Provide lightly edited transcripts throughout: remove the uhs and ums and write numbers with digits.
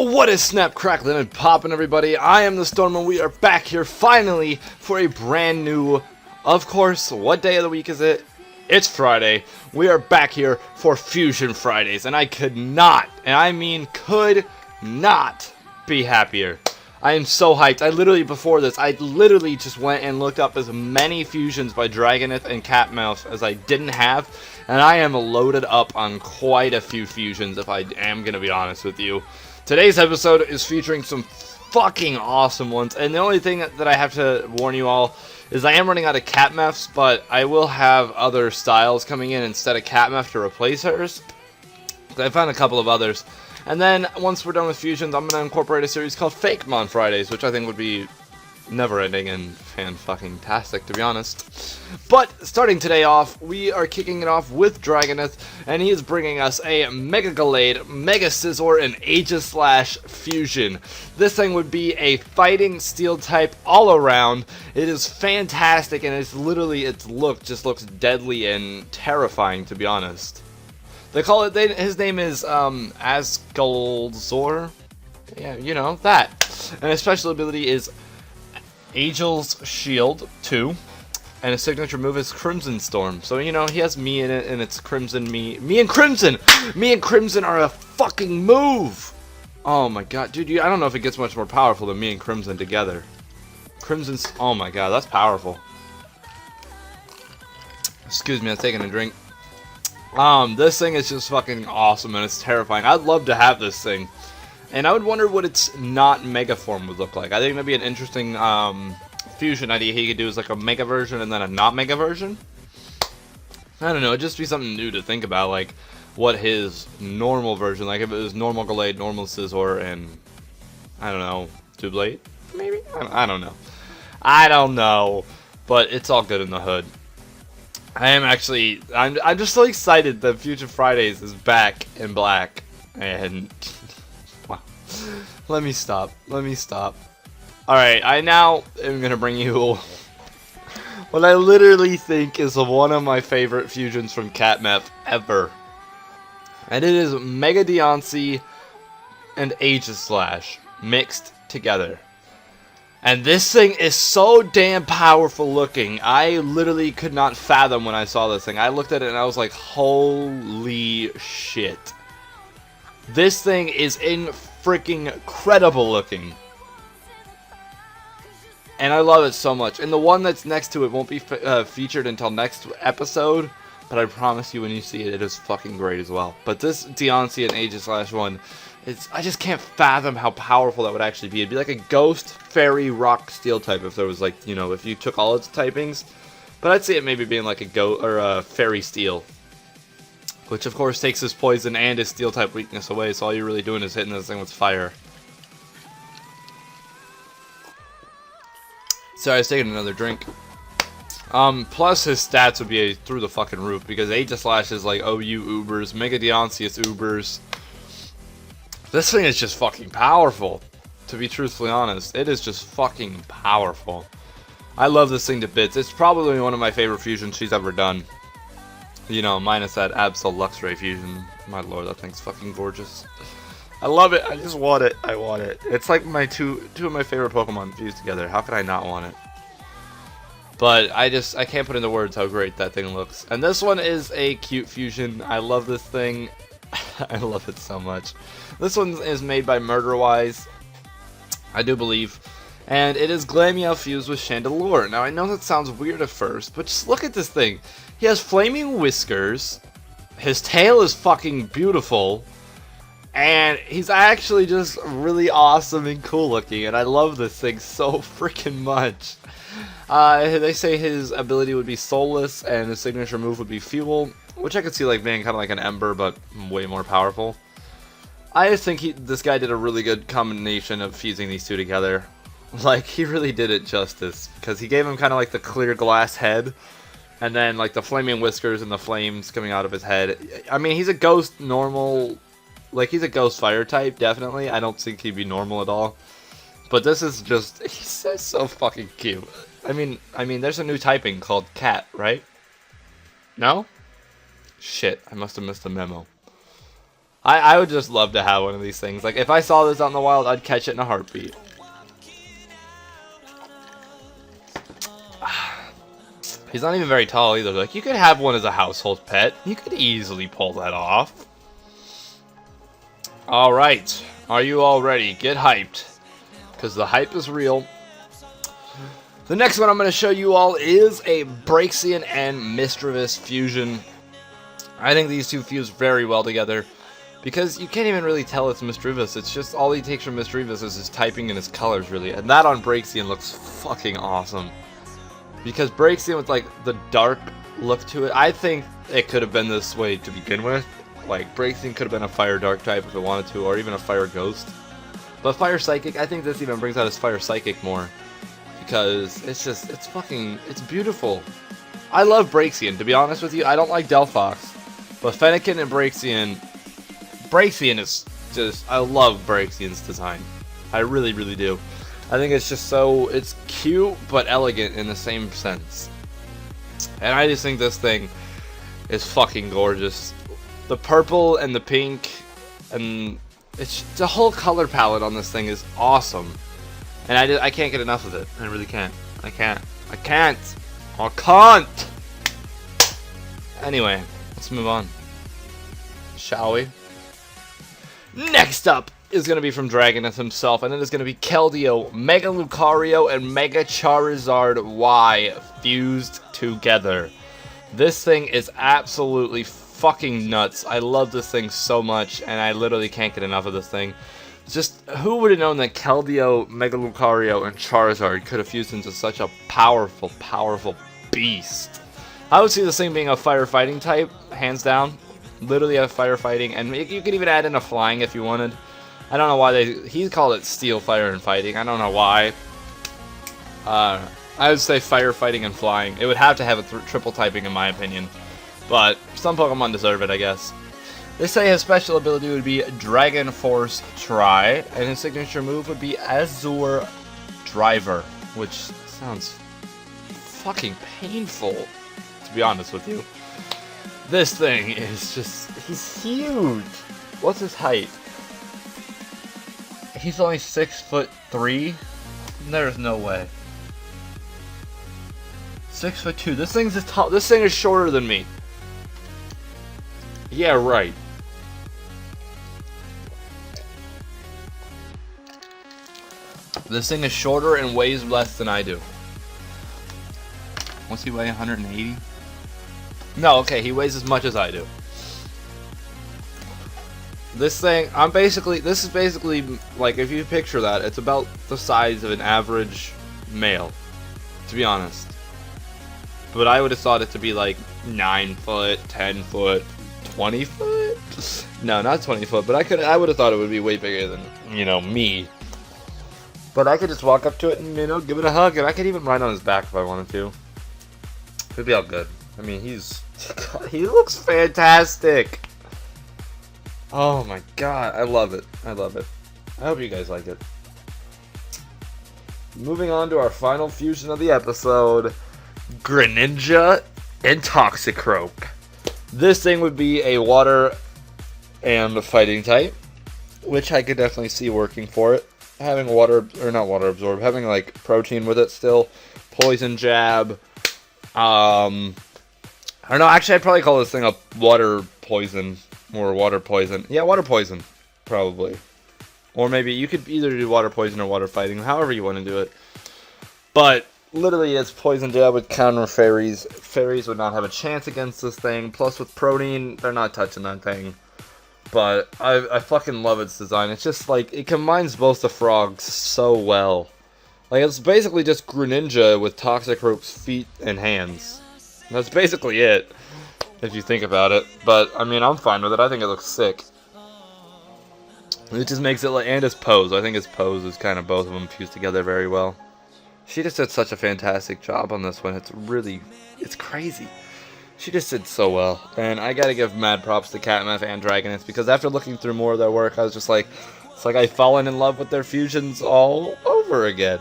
What is snap, crackling, and poppin', everybody? I am the Storm, and we are back here finally for a brand new, of course, what day of the week is it? It's Friday. We are back here for Fusion Fridays, and I could not, and I mean could not be happier. I am so hyped. Before this, I literally just went and looked up as many fusions by Dragoneth and Catmouse as I didn't have, and I am loaded up on quite a few fusions, if I am going to be honest with you. Today's episode is featuring some fucking awesome ones, and the only thing that I have to warn you all is I am running out of Catmouths, but I will have other styles coming in instead of Catmouth to replace hers. I found a couple of others. And then, once we're done with fusions, I'm going to incorporate a series called Fakemon Fridays, which I think would be never-ending and fan-fucking-tastic, to be honest. But, starting today off, we are kicking it off with Dragoneth, and he is bringing us a Mega Gallade, Mega Scizor, and Aegislash fusion. This thing would be a fighting steel type all around. It is fantastic, and it's literally, its look just looks deadly and terrifying, to be honest. They call it, his name is, Asgolzor. Yeah, you know, that. And his special ability is Angel's Shield 2. And his signature move is Crimson Storm. So, you know, he has me in it, and it's Crimson me. Me and Crimson! Me and Crimson are a fucking move! Oh my god, dude, I don't know if it gets much more powerful than me and Crimson together. Crimson's, oh my god, that's powerful. Excuse me, I'm taking a drink. This thing is just fucking awesome, and it's terrifying. I'd love to have this thing. And I would wonder what its not mega form would look like. I think maybe an interesting, fusion idea he could do is like a mega version and then a not mega version. I don't know, it'd just be something new to think about, like, what his normal version, like if it was normal Gallade, normal Scizor, and, I don't know, Doublade? Maybe? I don't know. I don't know. But it's all good in the hood. I'm just so excited that Fusion Fridays is back in black, and wow. Let me stop. Alright, I now am gonna bring you what I literally think is one of my favorite fusions from Catmouth ever. And it is Mega Deoncé and Aegislash mixed together. And this thing is so damn powerful looking. I literally could not fathom when I saw this thing. I looked at it and I was like, holy shit. This thing is freaking incredible looking. And I love it so much. And the one that's next to it won't be featured until next episode. But I promise you when you see it, it is fucking great as well. But this Deoncé and Aegislash one, I just can't fathom how powerful that would actually be. It'd be like a ghost, fairy, rock, steel type if there was like, you know, if you took all its typings. But I'd see it maybe being like a ghost or a fairy steel. Which of course takes his poison and his steel type weakness away, so all you're really doing is hitting this thing with fire. Sorry, I was taking another drink. Plus his stats would be through the fucking roof because Aegislash is like OU Ubers, Mega Deoncé is Ubers. This thing is just fucking powerful, to be truthfully honest. It is just fucking powerful. I love this thing to bits. It's probably one of my favorite fusions she's ever done. You know, minus that Absol Luxray fusion. My lord, that thing's fucking gorgeous. I love it. I just want it. I want it. It's like my two of my favorite Pokemon fused together. How could I not want it? But I can't put into words how great that thing looks. And this one is a cute fusion. I love this thing. I love it so much. This one is made by Murderwise, I do believe. And it is Glameow fused with Chandelure. Now I know that sounds weird at first, but just look at this thing. He has flaming whiskers. His tail is fucking beautiful. And he's actually just really awesome and cool looking. And I love this thing so freaking much. They say his ability would be Soulless and his signature move would be Fuel, which I could see like being kind of like an Ember, but way more powerful. I just think this guy did a really good combination of fusing these two together. Like, he really did it justice, because he gave him kind of like the clear glass head, and then like the flaming whiskers and the flames coming out of his head. I mean, he's a ghost normal, like he's a ghost fire type, definitely. I don't think he'd be normal at all. But this is just, he's so fucking cute. I mean, there's a new typing called Cat, right? No? Shit, I must have missed a memo. I would just love to have one of these things. Like, if I saw this out in the wild, I'd catch it in a heartbeat. He's not even very tall either. Like, you could have one as a household pet. You could easily pull that off. Alright. Are you all ready? Get hyped. Because the hype is real. The next one I'm going to show you all is a Braixen and Misdreavus fusion. I think these two fuse very well together. Because you can't even really tell it's Misdreavus. It's just all he takes from Misdreavus is his typing and his colors, really. And that on Braixen looks fucking awesome. Because Braixen with, like, the dark look to it, I think it could have been this way to begin with. Like, Braixen could have been a Fire Dark type if it wanted to, or even a Fire Ghost. But Fire Psychic, I think this even brings out his Fire Psychic more. Because it's just, it's beautiful. I love Braixen, to be honest with you. I don't like Delphox. But Fennekin and Braixen is just, I love Braixen's design. I really, really do. I think it's just so, it's cute, but elegant in the same sense. And I just think this thing is fucking gorgeous. The purple and the pink, and it's the whole color palette on this thing is awesome. And I can't get enough of it. I really can't. I can't. Anyway, let's move on. Shall we? Next up is going to be from Dragoneth himself, and it is going to be Keldeo, Mega Lucario, and Mega Charizard Y fused together. This thing is absolutely fucking nuts. I love this thing so much, and I literally can't get enough of this thing. Just, who would have known that Keldeo, Mega Lucario, and Charizard could have fused into such a powerful, powerful beast? I would see this thing being a firefighting type, hands down. Literally a firefighting, and you could even add in a flying if you wanted. I don't know why he called it Steel, Fire, and Fighting. I don't know why. I would say firefighting and flying. It would have to have a triple typing in my opinion. But some Pokemon deserve it, I guess. They say his special ability would be Dragon Force Tri, and his signature move would be Azure Driver, which sounds fucking painful, to be honest with you. This thing is just, he's huge. What's his height? He's only 6'3". There's no way. 6'2". This thing's as tall. This thing is shorter than me. Yeah, right. This thing is shorter and weighs less than I do. What's he weigh? 180? No, okay, he weighs as much as I do. This thing, this is basically, like, if you picture that, it's about the size of an average male, to be honest. But I would have thought it to be like 9 foot, 10 foot, 20 foot? No, not 20 foot, but I would have thought it would be way bigger than, you know, me. But I could just walk up to it and, you know, give it a hug, and I could even ride on his back if I wanted to. It'd be all good. I mean, he looks fantastic. Oh my god, I love it. I love it. I hope you guys like it. Moving on to our final fusion of the episode, Greninja and Toxicroak. This thing would be a water and a fighting type, which I could definitely see working for it. Having water, or not water absorb, having like protein with it still, poison jab. I don't know, actually I'd probably call this thing a water poison, or water poison. Yeah, water poison, probably. Or maybe you could either do water poison or water fighting, however you want to do it. But literally it's poison jab with counter fairies. Fairies would not have a chance against this thing, plus with protein, they're not touching that thing. But I fucking love its design. It's just like, it combines both the frogs so well. Like, it's basically just Greninja with Toxicroak's feet and hands. That's basically it, if you think about it. But, I mean, I'm fine with it. I think it looks sick. It just makes it like, and his pose. I think his pose is kind of both of them fused together very well. She just did such a fantastic job on this one. It's crazy. She just did so well. And I gotta give mad props to Catnap and Dragoneth, because after looking through more of their work, I was just like, it's like I've fallen in love with their fusions all over again.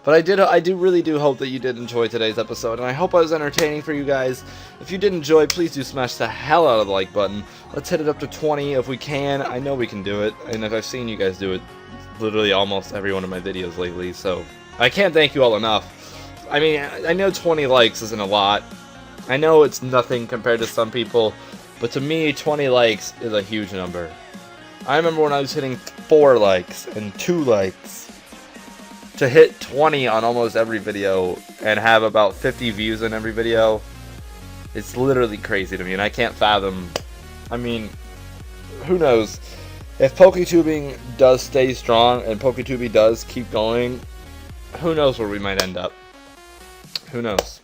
But I really do hope that you did enjoy today's episode, and I hope I was entertaining for you guys. If you did enjoy, please do smash the hell out of the like button. Let's hit it up to 20 if we can. I know we can do it, and if I've seen you guys do it literally almost every one of my videos lately, so I can't thank you all enough. I mean, I know 20 likes isn't a lot. I know it's nothing compared to some people, but to me, 20 likes is a huge number. I remember when I was hitting 4 likes and 2 likes. To hit 20 on almost every video and have about 50 views in every video, it's literally crazy to me, and I can't fathom. I mean, who knows? If PokeTubing does stay strong and PokeTubing does keep going, who knows where we might end up? Who knows?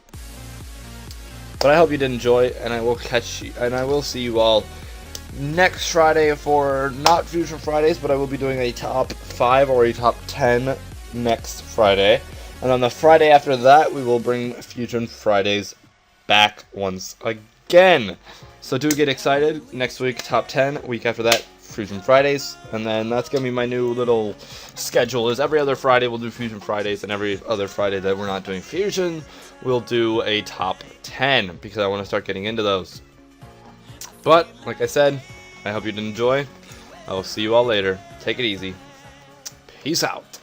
But I hope you did enjoy, and I will see you all next Friday for not Fusion Fridays, but I will be doing a top 5 or a top 10 next Friday. And on the Friday after that, we will bring Fusion Fridays back once again. So do get excited. Next week, top 10. Week after that, Fusion Fridays. And then that's going to be my new little schedule. Is every other Friday we'll do Fusion Fridays, and every other Friday that we're not doing Fusion, we'll do a top 10, because I want to start getting into those. But, like I said, I hope you did enjoy. I will see you all later. Take it easy. Peace out.